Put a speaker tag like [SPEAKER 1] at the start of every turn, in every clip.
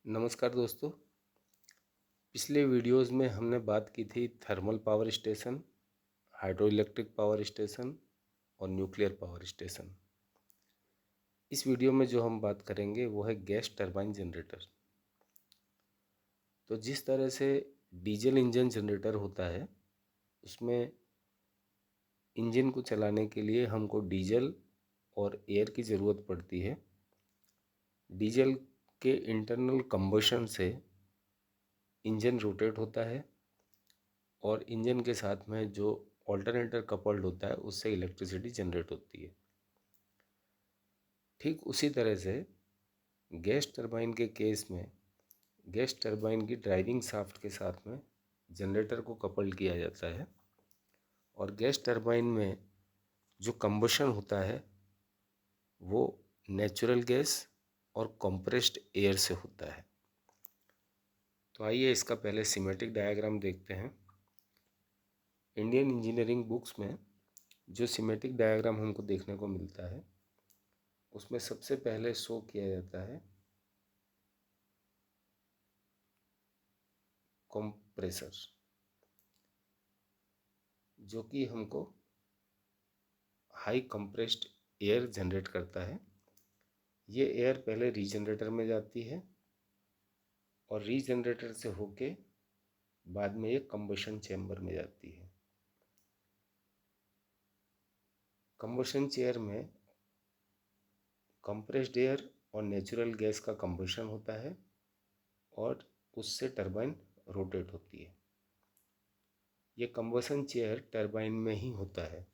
[SPEAKER 1] नमस्कार दोस्तों। पिछले वीडियोस में हमने बात की थी thermal power station, hydro electric power station और न्यूक्लियर पावर स्टेशन। इस वीडियो में जो हम बात करेंगे वो है गैस टरबाइन जनरेटर। तो जिस तरह से डीजल इंजन जनरेटर होता है, उसमें इंजन को चलाने के लिए हमको डीजल और एयर की ज़रूरत पड़ती है। डीजल के इंटरनल कंबशन से इंजन रोटेट होता है और इंजन के साथ में जो ऑल्टरनेटर कपल्ड होता है उससे इलेक्ट्रिसिटी जनरेट होती है। ठीक उसी तरह से गैस टरबाइन के केस में गैस टरबाइन की ड्राइविंग शाफ्ट के साथ में जनरेटर को कपल्ड किया जाता है और गैस टरबाइन में जो कंबशन होता है वो नेचुरल गैस और कंप्रेस्ड एयर से होता है। तो आइए इसका पहले सिमेटिक डायग्राम देखते हैं। इंडियन इंजीनियरिंग बुक्स में जो सिमेटिक डायग्राम हमको देखने को मिलता है उसमें सबसे पहले शो किया जाता है कंप्रेसर, जो कि हमको हाई कंप्रेस्ड एयर जनरेट करता है। ये एयर पहले रीजनरेटर में जाती है और रीजनरेटर से होके बाद में ये कंबशन चैम्बर में जाती है। कंबशन चेयर में कंप्रेस्ड एयर और नेचुरल गैस का कंबशन होता है और उससे टरबाइन रोटेट होती है। ये कंबशन चेयर टरबाइन में ही होता है।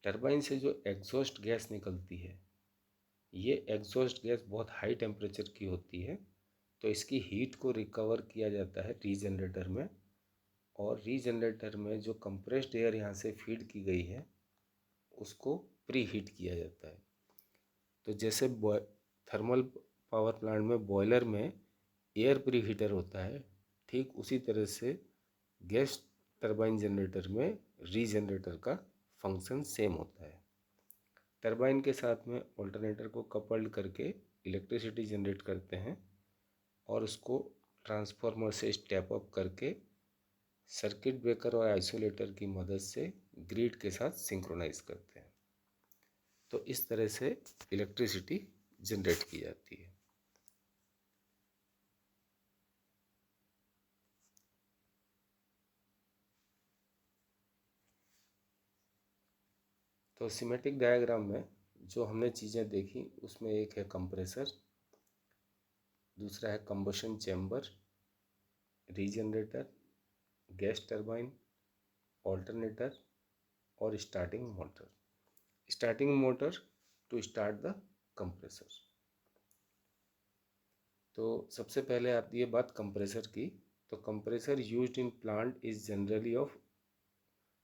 [SPEAKER 1] टरबाइन से जो एग्जॉस्ट गैस निकलती है, ये एग्जॉस्ट गैस बहुत हाई टेम्परेचर की होती है, तो इसकी हीट को रिकवर किया जाता है रीजनरेटर में और रीजनरेटर में जो कंप्रेस्ड एयर यहाँ से फीड की गई है उसको प्री हीट किया जाता है। तो जैसे थर्मल पावर प्लांट में बॉयलर में एयर प्री हीटर होता है, ठीक उसी तरह से गैस टरबाइन जनरेटर में रीजनरेटर का फंक्शन सेम होता है। टरबाइन के साथ में ऑल्टरनेटर को कपल्ड करके इलेक्ट्रिसिटी जनरेट करते हैं और उसको ट्रांसफार्मर से स्टेप अप करके सर्किट ब्रेकर और आइसोलेटर की मदद से ग्रिड के साथ सिंक्रोनाइज करते हैं। तो इस तरह से इलेक्ट्रिसिटी जनरेट की जाती है। तो सिमेटिक डायग्राम में जो हमने चीज़ें देखी उसमें एक है कंप्रेसर, दूसरा है combustion chamber, regenerator, gas turbine, alternator और starting motor. Starting motor to start the compressor. तो सबसे पहले आती है बात कंप्रेसर की। तो compressor used in plant is generally of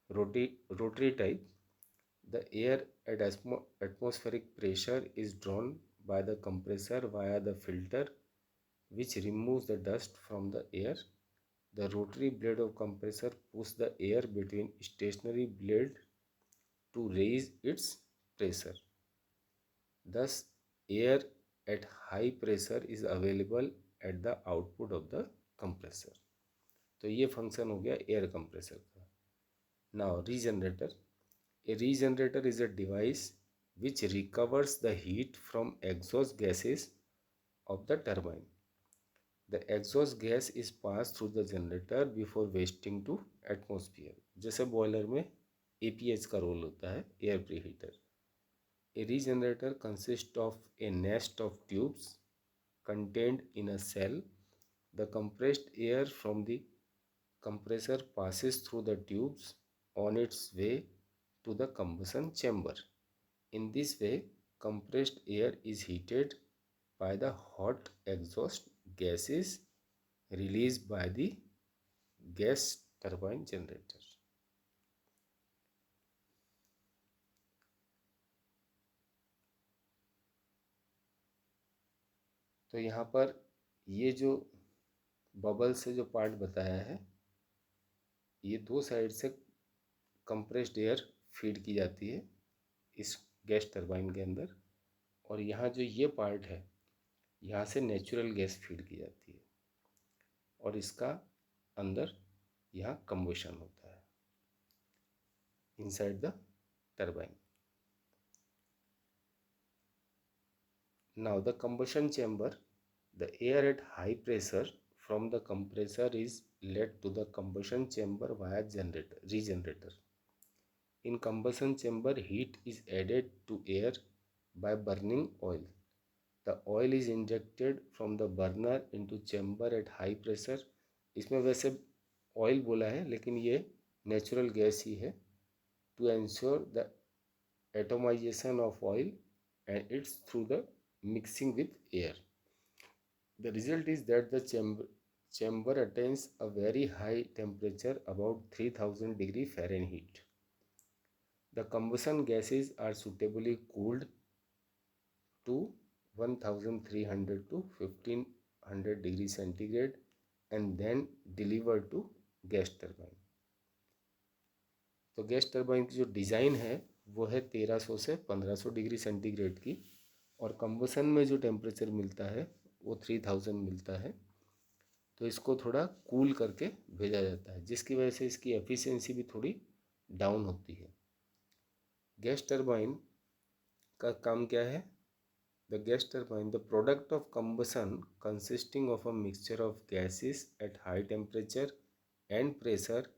[SPEAKER 1] rotary type. The air at atmospheric pressure is drawn by the compressor via the filter which removes the dust from the air. The rotary blade of compressor pushes the air between stationary blade to raise its pressure. Thus, air at high pressure is available at the output of the compressor. तो ये function हो गया air compressor का। Now regenerator. A regenerator is a device which recovers the heat from exhaust gases of the turbine. The exhaust gas is passed through the generator before wasting to atmosphere. जैसे boiler में APH का role होता है, air preheater. A regenerator consists of a nest of tubes contained in a cell. The compressed air from the compressor passes through the tubes on its way to the combustion chamber. In this way, compressed air is heated by the hot exhaust gases released by the gas turbine generator. तो यहाँ पर ये जो bubble से जो part बताया है, ये दो साइड से कंप्रेस्ड एयर फीड की जाती है इस गैस टरबाइन के अंदर, और यहाँ जो ये पार्ट है यहाँ से नेचुरल गैस फीड की जाती है और इसका अंदर यहाँ कंबशन होता है inside the turbine. Now the combustion chamber, the air at high pressure from the compressor is led to the combustion chamber via regenerator. In combustion chamber, heat is added to air by burning oil. The oil is injected from the burner into chamber at high pressure. इसमें वैसे oil बोला है लेकिन ये natural gas ही है. To ensure the atomization of oil and it's through the mixing with air. The result is that the chamber attains a very high temperature, about 3000 degree Fahrenheit. The combustion gases are suitably cooled to 1300 to 1500 degree centigrade and then delivered to gas turbine. तो gas turbine की जो design है वो है 1300 से 1500 degree centigrade की और combustion में जो टेम्परेचर मिलता है वो 3000 मिलता है. तो इसको थोड़ा कूल करके भेजा जाता है जिसकी वजह से इसकी एफिशिएंसी भी थोड़ी डाउन होती है. गैस टरबाइन का काम क्या है? The gas turbine the product of combustion consisting of a mixture of gases at high temperature and pressure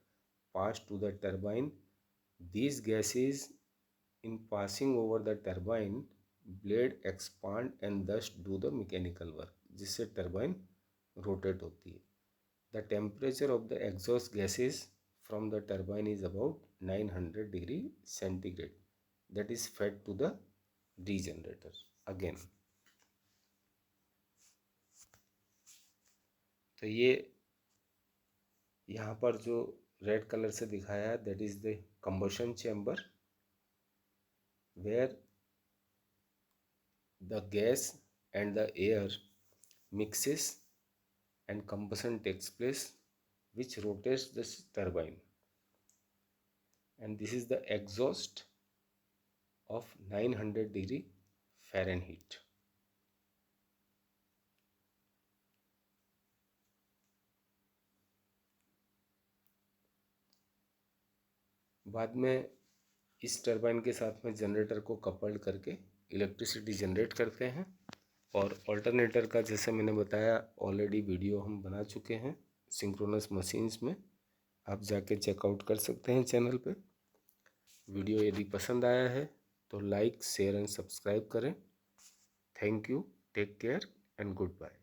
[SPEAKER 1] pass to the turbine. These gases in passing over the turbine blade expand and thus do the mechanical work, जिससे turbine rotate होती है. The temperature of the exhaust gases from the turbine is about 900 degree centigrade that is fed to the regenerator again. तो ये यहाँ पर जो red colour से दिखाया है that is the combustion chamber where the gas and the air mixes and combustion takes place which rotates the turbine, and this is the exhaust of 900 degree Fahrenheit. बाद में इस टरबाइन के साथ में generator को कपल्ड करके electricity generate करते हैं और ऑल्टरनेटर का जैसे मैंने बताया ऑलरेडी वीडियो हम बना चुके हैं सिंक्रोनस मशीन्स में. आप जाके चेकआउट कर सकते हैं चैनल पे. वीडियो यदि पसंद आया है तो लाइक शेयर एंड सब्सक्राइब करें. Thank you, take care and good bye.